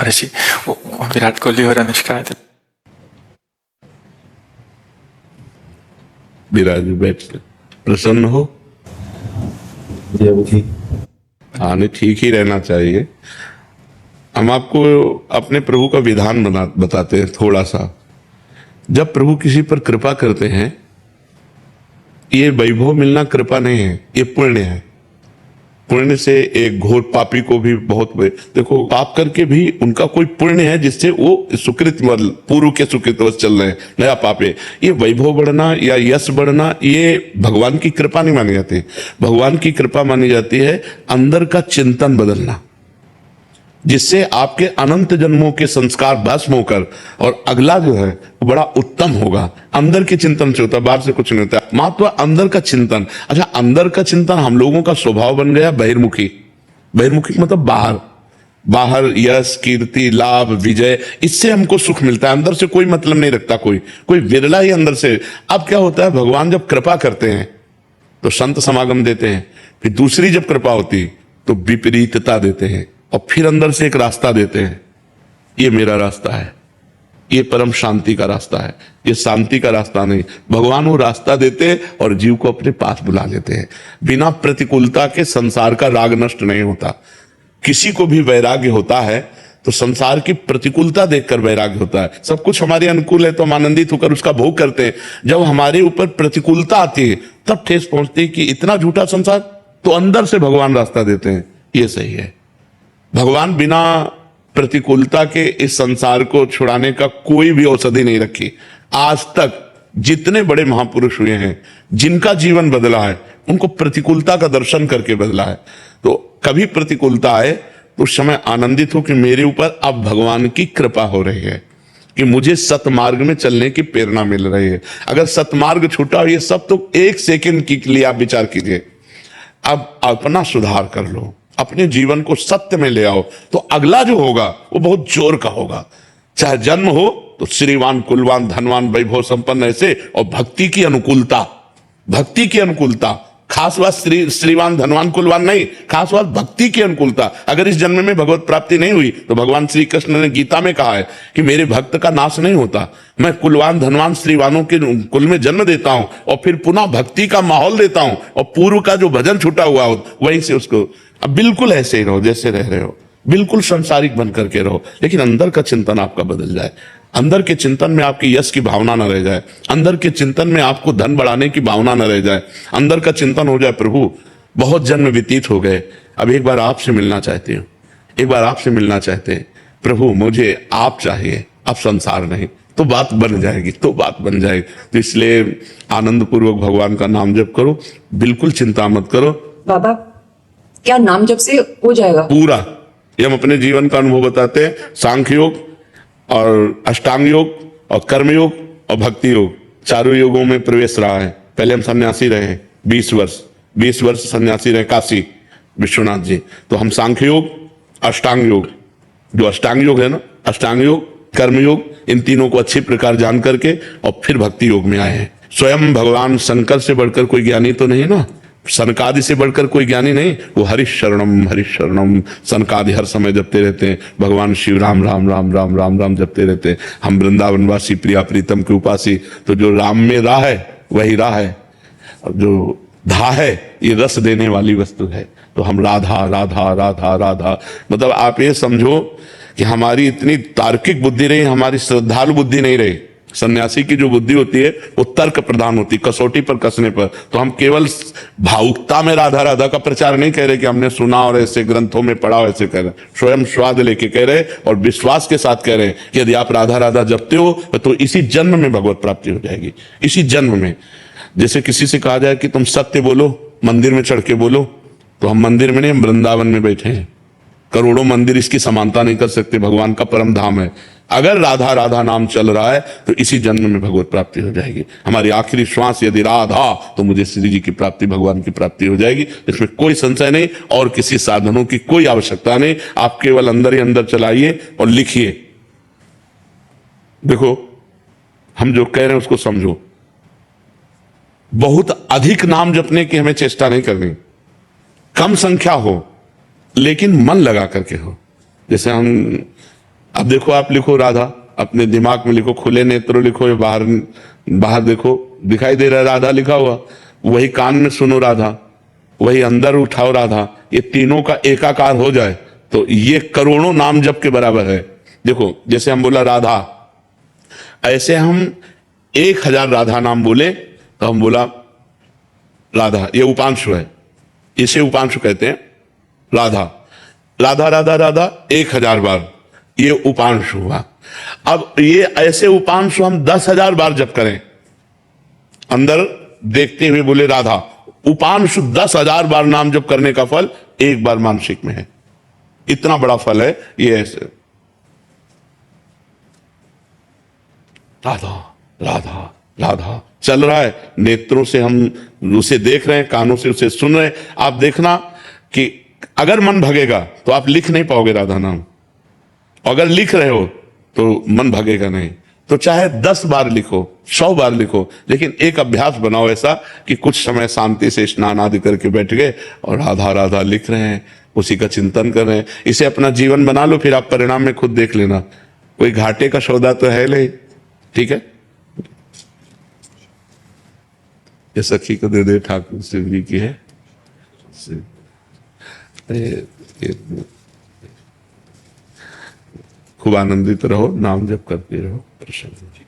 ऋषि विराट कोहली और अनुष्का है। विराज बैठ प्रसन्न हो। हाँ नहीं, ठीक ही रहना चाहिए। हम आपको अपने प्रभु का विधान बताते हैं थोड़ा सा। जब प्रभु किसी पर कृपा करते हैं, ये वैभव मिलना कृपा नहीं है, ये पुण्य है। पुण्य से एक घोर पापी को भी बहुत देखो, पाप करके भी उनका कोई पुण्य है जिससे वो सुकृत पूर्व के सुकृतवश चल रहे हैं, नया पाप है। ये वैभव बढ़ना या यश बढ़ना, ये भगवान की कृपा नहीं मानी जाती। भगवान की कृपा मानी जाती है अंदर का चिंतन बदलना, जिससे आपके अनंत जन्मों के संस्कार भस्म होकर और अगला जो है वो बड़ा उत्तम होगा। अंदर के चिंतन से होता, बाहर से कुछ नहीं होता। महत्व अंदर का चिंतन। अच्छा, अंदर का चिंतन हम लोगों का स्वभाव बन गया बहिर्मुखी। बहिर्मुखी मतलब बाहर, बाहर यश कीर्ति लाभ विजय, इससे हमको सुख मिलता है। अंदर से कोई मतलब नहीं रखता, कोई विरला ही अंदर से। अब क्या होता है, भगवान जब कृपा करते हैं तो संत समागम देते हैं, फिर दूसरी जब कृपा होती तो विपरीतता देते हैं, और फिर अंदर से एक रास्ता देते हैं। ये मेरा रास्ता है, ये परम शांति का रास्ता है, ये शांति का रास्ता नहीं। भगवान वो रास्ता देते हैं और जीव को अपने पास बुला लेते हैं। बिना प्रतिकूलता के संसार का राग नष्ट नहीं होता। किसी को भी वैराग्य होता है तो संसार की प्रतिकूलता देखकर वैराग्य होता है। सब कुछ हमारे अनुकूल है तो हम आनंदित होकर उसका भोग करते हैं। जब हमारे ऊपर प्रतिकूलता आती है तब ठेस पहुंचती है कि इतना झूठा संसार, तो अंदर से भगवान रास्ता देते हैं, ये सही है। भगवान बिना प्रतिकूलता के इस संसार को छुड़ाने का कोई भी औषधि नहीं रखी। आज तक जितने बड़े महापुरुष हुए हैं, जिनका जीवन बदला है, उनको प्रतिकूलता का दर्शन करके बदला है। तो कभी प्रतिकूलता आए तो उस समय आनंदित हो कि मेरे ऊपर अब भगवान की कृपा हो रही है, कि मुझे सतमार्ग में चलने की प्रेरणा मिल रही है। अगर सतमार्ग छूटा, ये सब तो एक सेकंड के लिए आप विचार कीजिए। अब अपना सुधार कर लो, अपने जीवन को सत्य में ले आओ, तो अगला जो होगा वो बहुत जोर का होगा। चाहे जन्म हो तो श्रीवान कुलवान धनवान वैभव संपन्न ऐसे, और भक्ति की अनुकूलता, भक्ति की अनुकूलता। खास बात श्रीवान धनवान कुलवान नहीं, खास बात भक्ति की अनुकूलता। अगर इस जन्म में भगवत प्राप्ति नहीं हुई तो भगवान श्री कृष्ण ने गीता में कहा है कि मेरे भक्त का नाश नहीं होता। मैं कुलवान धनवान श्रीवानों के कुल में जन्म देता हूं और फिर पुनः भक्ति का माहौल देता हूं, और पूर्व का जो भजन छूटा हुआ हो वहीं से उसको। अब बिल्कुल ऐसे ही रहो जैसे रह रहे हो, बिल्कुल संसारिक बन करके रहो, लेकिन अंदर का चिंतन आपका बदल जाए। अंदर के चिंतन में आपकी यश की भावना न रह जाए, अंदर के चिंतन में आपको धन बढ़ाने की भावना न रह जाए। अंदर का चिंतन हो जाए, प्रभु बहुत जन्म व्यतीत हो गए, अब एक बार आपसे मिलना चाहती हूँ, एक बार आपसे मिलना चाहते हैं प्रभु, मुझे आप चाहिए, अब संसार नहीं। तो बात बन जाएगी, तो बात बन जाएगी। तो इसलिए आनंद पूर्वक भगवान का नाम जप करो, बिल्कुल चिंता मत करो। बाबा, क्या नाम जप से हो जाएगा पूरा? ये हम अपने जीवन का अनुभव बताते हैं। सांख्य योग और अष्टांग योग और कर्म योग और भक्ति योग, चारों योगों में प्रवेश रहा है। पहले हम सन्यासी रहे 20 वर्ष सन्यासी रहे काशी विश्वनाथ जी। तो हम सांख्य योग, अष्टांग योग, जो अष्टांग योग है ना, अष्टांग योग, कर्म योग, इन तीनों को अच्छी प्रकार जान करके और फिर भक्ति योग में आए हैं। स्वयं भगवान शंकर से बढ़कर कोई ज्ञानी तो नहीं ना, सनकादि से बढ़कर कोई ज्ञानी नहीं। वो हरिश शरणम सनकादि हर समय जपते रहते हैं। भगवान शिव राम राम राम राम राम राम जपते रहते हैं। हम वृंदावनवासी प्रिया प्रीतम के उपासी, तो जो राम में राह है वही राह है, और जो धा है ये रस देने वाली वस्तु है। तो हम राधा राधा राधा राधा, मतलब आप ये समझो कि हमारी इतनी तार्किक बुद्धि रही, हमारी श्रद्धालु बुद्धि नहीं रही। सन्यासी की जो बुद्धि होती है वो तर्क प्रधान होती, कसौटी पर कसने पर। तो हम केवल भावुकता में राधा राधा का प्रचार नहीं कह रहे कि हमने सुना और ऐसे ग्रंथों में पढ़ा, ऐसे कह रहे, स्वयं स्वाद लेके कह रहे और विश्वास के साथ कह रहे कि यदि आप राधा राधा जपते हो तो इसी जन्म में भगवत प्राप्ति हो जाएगी, इसी जन्म में। जैसे किसी से कहा जाए कि तुम सत्य बोलो, मंदिर में चढ़ के बोलो, तो हम मंदिर में नहीं, हम वृंदावन में बैठे हैं। करोड़ों मंदिर इसकी समानता नहीं कर सकते, भगवान का परम धाम है। अगर राधा राधा नाम चल रहा है तो इसी जन्म में भगवत प्राप्ति हो जाएगी। हमारी आखिरी श्वास यदि राधा, तो मुझे श्री जी की प्राप्ति, भगवान की प्राप्ति हो जाएगी। इसमें कोई संशय नहीं, और किसी साधनों की कोई आवश्यकता नहीं। आप केवल अंदर ही अंदर चलाइए और लिखिए। देखो, हम जो कह रहे हैं उसको समझो। बहुत अधिक नाम जपने की हमें चेष्टा नहीं करनी, कम संख्या हो लेकिन मन लगा करके हो। जैसे हम अब देखो, आप लिखो राधा, अपने दिमाग में लिखो, खुले नेत्र लिखो, या बाहर बाहर देखो, दिखाई दे रहा है राधा लिखा हुआ, वही कान में सुनो राधा, वही अंदर उठाओ राधा, ये तीनों का एकाकार हो जाए तो ये करोड़ों नाम जप के बराबर है। देखो, जैसे हम बोला राधा, ऐसे हम 1000 राधा नाम बोले तो हम बोला राधा, ये उपांशु है, इसे उपांशु कहते हैं। राधा राधा राधा राधा 1000 बार, ये उपांशु हुआ। अब ये ऐसे उपांशु हम 10,000 बार जप करें, अंदर देखते हुए बोले राधा, उपांशु 10,000 बार नाम जप करने का फल एक बार मानसिक में है। इतना बड़ा फल है ये। ऐसे राधा राधा राधा चल रहा है, नेत्रों से हम उसे देख रहे हैं, कानों से उसे सुन रहे हैं। आप देखना कि अगर मन भगेगा तो आप लिख नहीं पाओगे राधा नाम, अगर लिख रहे हो तो मन भगेगा नहीं। तो चाहे 10 बार लिखो, 100 बार लिखो, लेकिन एक अभ्यास बनाओ ऐसा कि कुछ समय शांति से स्नान आदि करके बैठ गए और राधा राधा लिख रहे हैं, उसी का चिंतन कर रहे हैं। इसे अपना जीवन बना लो, फिर आप परिणाम में खुद देख लेना। कोई घाटे का सौदा तो है नहीं, ठीक है। ये सखी को दे दे, ठाकुर शिव जी की है। खूब आनंदित रहो, नाम जप करते रहो, प्रसन्न जी।